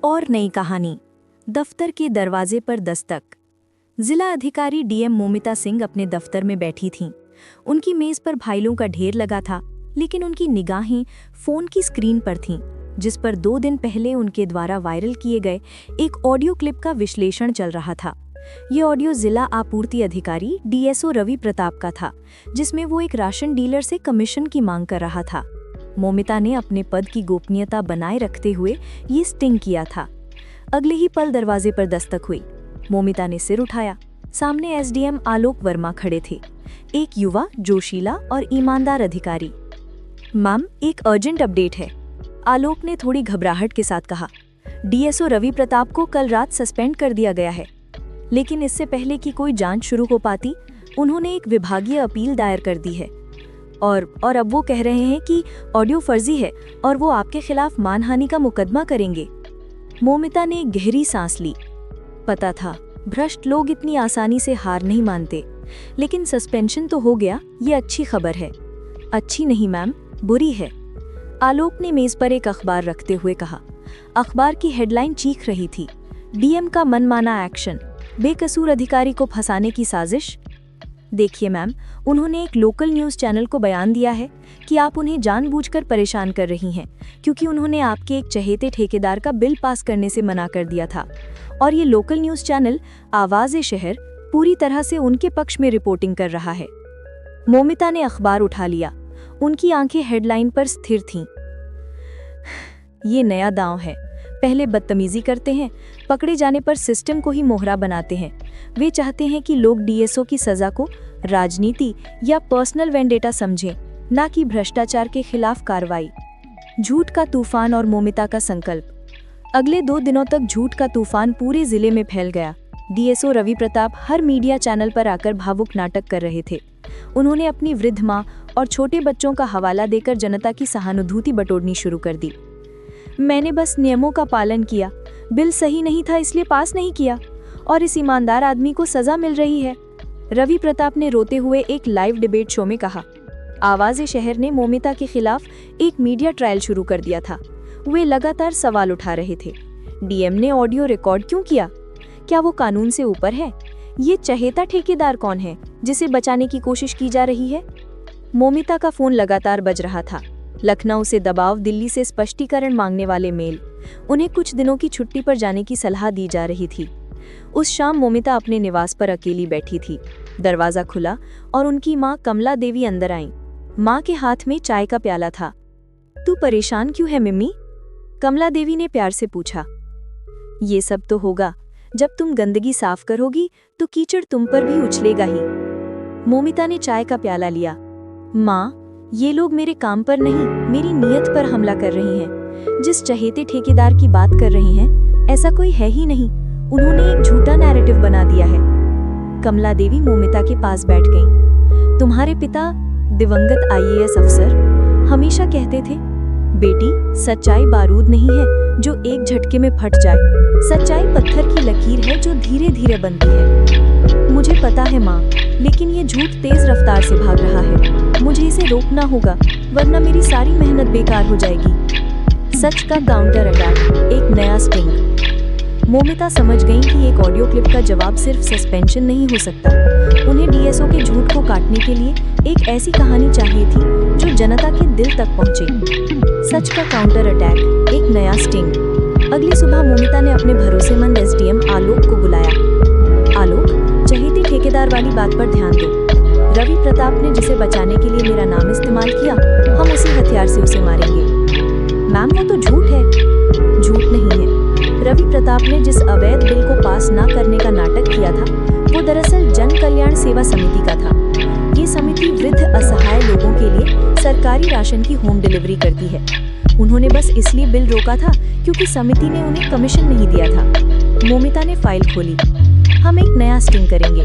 और नई कहानी। दफ्तर के दरवाजे पर दस्तक। जिला अधिकारी डीएम मोमिता सिंह अपने दफ्तर में बैठी थीं। उनकी मेज पर फाइलों का ढेर लगा था, लेकिन उनकी निगाहें फोन की स्क्रीन पर थीं, जिस पर 2 दिन पहले उनके द्वारा वायरल किए गए एक ऑडियो क्लिप का विश्लेषण चल रहा था। ये ऑडियो जिला आपूर्ति अधिकारी डीएसओ रवि प्रताप का था, जिसमें वो एक राशन डीलर से कमीशन की मांग कर रहा था। मोमिता ने अपने पद की गोपनीयता बनाए रखते हुए ये स्टिंग किया था। अगले ही पल दरवाजे पर दस्तक हुई। मोमिता ने सिर उठाया। सामने एसडीएम आलोक वर्मा खड़े थे, एक युवा, जोशीला और ईमानदार अधिकारी। मैम, एक अर्जेंट अपडेट है, आलोक ने थोड़ी घबराहट के साथ कहा। डीएसओ रवि प्रताप को कल रात सस्पेंड कर दिया गया है, लेकिन इससे पहले कि कोई जांच शुरू हो पाती, उन्होंने एक विभागीय अपील दायर कर दी है और अब वो कह रहे हैं कि ऑडियो फर्जी है और वो आपके खिलाफ मानहानि का मुकदमा करेंगे। मोमिता ने गहरी सांस ली। पता था, भ्रष्ट लोग इतनी आसानी से हार नहीं मानते, लेकिन सस्पेंशन तो हो गया, ये अच्छी खबर है। अच्छी नहीं मैम, बुरी है, आलोक ने मेज पर एक अखबार रखते हुए कहा। अखबार की हेडलाइन चीख रही थी, डीएम का मनमाना एक्शन, बेकसूर अधिकारी को फंसाने की साजिश। देखिए मैम, उन्होंने एक लोकल न्यूज़ चैनल को बयान दिया है कि आप उन्हें जानबूझकर परेशान कर रही हैं, क्योंकि उन्होंने आपके एक चहेते ठेकेदार का बिल पास करने से मना कर दिया था। और ये लोकल न्यूज़ चैनल आवाज़-ए-शहर पूरी तरह से उनके पक्ष में रिपोर्टिंग कर रहा है। मोमिता ने अखबार उठा लिया। उनकी आंखें हेडलाइन पर स्थिर थीं। ये नया दांव है, पहले बदतमीजी करते हैं, पकड़े जाने पर सिस्टम को ही मोहरा बनाते हैं। वे चाहते हैं कि लोग डीएसओ की सजा को राजनीति या पर्सनल वेंडेटा समझें, ना कि भ्रष्टाचार के खिलाफ कार्रवाई। झूठ का तूफान और मोमिता का संकल्प। अगले 2 दिनों तक झूठ का तूफान पूरे जिले में फैल गया। डीएसओ रवि प्रताप हर मीडिया चैनल पर आकर भावुक नाटक कर रहे थे। उन्होंने अपनी वृद्ध मां और छोटे बच्चों का हवाला देकर जनता की सहानुभूति बटोरनी शुरू कर दी। मैंने बस नियमों का पालन किया, बिल सही नहीं था इसलिए पास नहीं किया, और इस ईमानदार आदमी को सजा मिल रही है, रवि प्रताप ने रोते हुए एक लाइव डिबेट शो में कहा। आवाज़-ए-शहर ने मोमिता के खिलाफ एक मीडिया ट्रायल शुरू कर दिया था। वे लगातार सवाल उठा रहे थे। डीएम ने ऑडियो रिकॉर्ड क्यों किया? क्या वो कानून से ऊपर है? ये चहेता ठेकेदार कौन है जिसे बचाने की कोशिश की जा रही है? मोमिता का फोन लगातार बज रहा था। लखनऊ से दबाव, दिल्ली से स्पष्टीकरण मांगने वाले मेल, उन्हें कुछ दिनों की छुट्टी पर जाने की सलाह दी जा रही थी। उस शाम मोमिता अपने निवास पर अकेली बैठी थी। दरवाजा खुला और उनकी माँ कमला देवी अंदर आईं। माँ के हाथ में चाय का प्याला था। तू परेशान क्यों है मिम्मी? कमला देवी ने प्यार से पूछा। ये सब तो होगा, जब तुम गंदगी साफ करोगी तो कीचड़ तुम पर भी उछलेगा ही। मोमिता ने चाय का प्याला लिया। माँ, ये लोग मेरे काम पर नहीं, मेरी नीयत पर हमला कर रही हैं। जिस चहेते ठेकेदार की बात कर रही हैं, ऐसा कोई है ही नहीं। उन्होंने एक झूठा नैरेटिव बना दिया है। कमला देवी मोमिता के पास बैठ गईं। तुम्हारे पिता, दिवंगत आईएएस अफसर, हमेशा कहते थे, बेटी, सच्चाई बारूद नहीं है जो एक झटके में फट जाए, सच्चाई पत्थर की लकीर है जो धीरे धीरे बनती है। मुझे पता है माँ, लेकिन ये झूठ तेज रफ्तार से भाग रहा है। मुझे इसे रोकना होगा, वरना मेरी सारी मेहनत बेकार हो जाएगी। सच का काउंटर अटैक, एक नया स्टिंग। मोमिता समझ गईं कि एक ऑडियो क्लिप का जवाब सिर्फ सस्पेंशन नहीं हो सकता। उन्हें डीएसओ के झूठ को काटने के लिए एक ऐसी कहानी चाहिए थी जो जनता के दिल तक पहुंचे। सच का काउंटर अटैक, एक नया स्टिंग। अगली सुबह मोमिता ने अपने भरोसेमंद एसडीएम आलोक को बुलाया। आलोक, चहेती ठेकेदार वाली बात पर ध्यान दो। रवि प्रताप ने जिसे बचाने के लिए मेरा नाम इस्तेमाल किया, हम उसी हथियार से उसे मारेंगे। मैम, वो तो झूठ है। झूठ नहीं है। रवि प्रताप ने जिस अवैध बिल को पास न करने का नाटक किया था, वो दरअसल जन कल्याण सेवा समिति का था। ये समिति वृद्ध असहाय लोगों के लिए सरकारी राशन की होम डिलीवरी करती है। उन्होंने बस इसलिए बिल रोका था क्योंकि समिति ने उन्हें कमीशन नहीं दिया था। मोमिता ने फाइल खोली। हम एक नया स्टिंग करेंगे,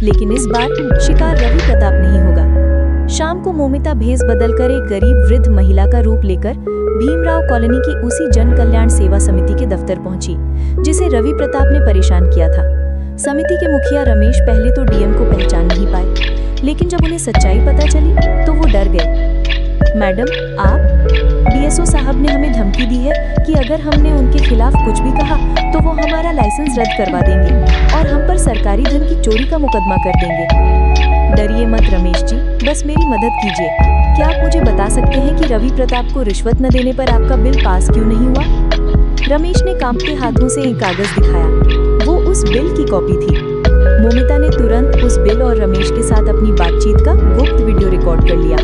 लेकिन इस बार शिकार रवि प्रताप नहीं होगा। शाम को मोमिता भेस बदलकर एक गरीब वृद्ध महिला का रूप लेकर भीमराव कॉलोनी की उसी जन कल्याण सेवा समिति के दफ्तर पहुंची, जिसे रवि प्रताप ने परेशान किया था। समिति के मुखिया रमेश पहले तो डीएम को पहचान नहीं पाए, लेकिन जब उन्हें सच्चाई पता चली तो वो डर गए। मैडम, आप? डीएसओ साहब ने हमें धमकी दी है कि अगर हमने उनके खिलाफ कुछ भी कहा तो वो हमारा लाइसेंस रद्द करवा देंगे और हम पर सरकारी धन की चोरी का मुकदमा कर देंगे। डरिए मत रमेश जी, बस मेरी मदद कीजिए। क्या आप मुझे बता सकते हैं कि रवि प्रताप को रिश्वत न देने पर आपका बिल पास क्यों नहीं हुआ? रमेश ने कांपते हाथों से एक कागज दिखाया। वो उस बिल की कॉपी थी। मोमिता ने तुरंत उस बिल और रमेश के साथ अपनी बातचीत का गुप्त वीडियो रिकॉर्ड कर लिया।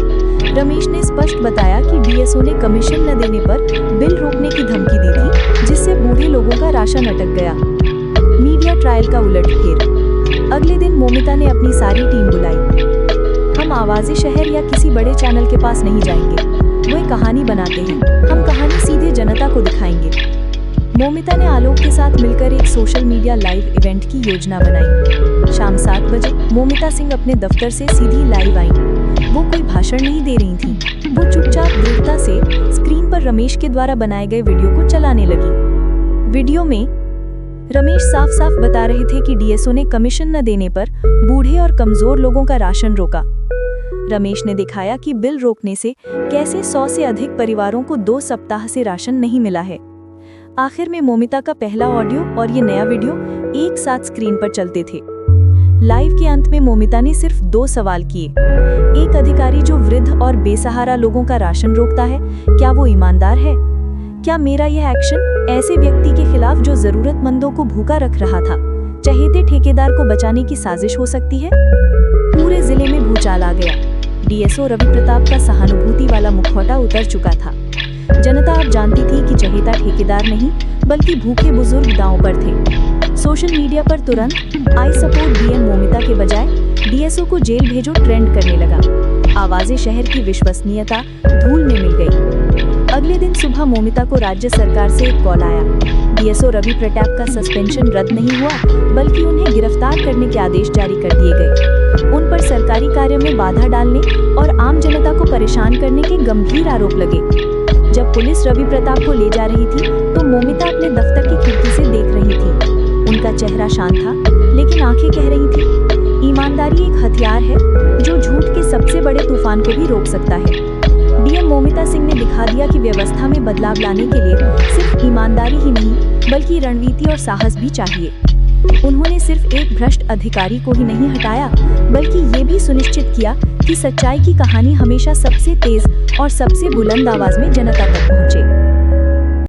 रमेश ने स्पष्ट बताया कि डीएसओ ने कमीशन न देने पर बिल रोकने की धमकी दी थी, जिससे बूढ़े लोगों का राशन अटक गया। मीडिया ट्रायल का उलटफेर। अगले दिन मोमिता ने अपनी सारी टीम बुलाई। हम आवाज़े शहर या किसी बड़े चैनल के पास नहीं जाएंगे, वो एक कहानी बनाते हैं, हम कहानी सीधे जनता को दिखाएंगे। मोमिता ने आलोक के साथ मिलकर एक सोशल मीडिया लाइव इवेंट की योजना बनाई। शाम 7 बजे मोमिता सिंह अपने दफ्तर से सीधी लाइव आईं। वो कोई भाषण नहीं दे रही थी, वो चुपचाप दृढ़ता से स्क्रीन पर रमेश के द्वारा बनाए गए वीडियो को चलाने लगी। वीडियो में रमेश साफ साफ बता रहे थे कि डीएसओ ने कमीशन न देने पर बूढ़े और कमजोर लोगों का राशन रोका। रमेश ने दिखाया कि बिल रोकने से कैसे 100 से अधिक परिवारों को 2 सप्ताह से राशन नहीं मिला है। आखिर में मोमिता का पहला ऑडियो और ये नया वीडियो एक साथ स्क्रीन पर चलते थे। लाइव के अंत में मोमिता ने सिर्फ 2 सवाल किए। एक अधिकारी जो वृद्ध और बेसहारा लोगों का राशन रोकता है, क्या वो ईमानदार है? क्या मेरा यह एक्शन ऐसे व्यक्ति के खिलाफ जो जरूरतमंदों को भूखा रख रहा था, चहेते ठेकेदार को बचाने की साजिश हो सकती है? पूरे जिले में भूचाल आ गया। डीएसओ रवि प्रताप का सहानुभूति वाला मुखौटा उतर चुका था। जनता अब जानती थी कि चहेता ठेकेदार नहीं बल्कि भूखे बुजुर्ग दांव पर थे। सोशल मीडिया पर तुरंत आई सपोर्ट डीएम मोमिता के बजाय डीएसओ को जेल भेजो ट्रेंड करने लगा। आवाज़े शहर की विश्वसनीयता धूल में मिल गई। अगले दिन सुबह मोमिता को राज्य सरकार से एक कॉल आया। डीएसओ रवि प्रताप का सस्पेंशन रद्द नहीं हुआ बल्कि उन्हें गिरफ्तार करने के आदेश जारी कर दिए गए। उन पर सरकारी कार्य में बाधा डालने और आम जनता को परेशान करने के गंभीर आरोप लगे। जब पुलिस रवि प्रताप को ले जा रही थी तो मोमिता अपने दफ्तर की खिड़की से देख रही थी। उनका चेहरा शांत था लेकिन आंखें कह रही थी, ईमानदारी एक हथियार है जो झूठ के सबसे बड़े तूफान को भी रोक सकता है। डीएम मोमिता सिंह ने दिखा दिया कि व्यवस्था में बदलाव लाने के लिए सिर्फ ईमानदारी ही नहीं बल्कि रणनीति और साहस भी चाहिए। उन्होंने सिर्फ एक भ्रष्ट अधिकारी को ही नहीं हटाया बल्कि ये भी सुनिश्चित किया कि सच्चाई की कहानी हमेशा सबसे तेज और सबसे बुलंद आवाज में जनता तक पहुंचे।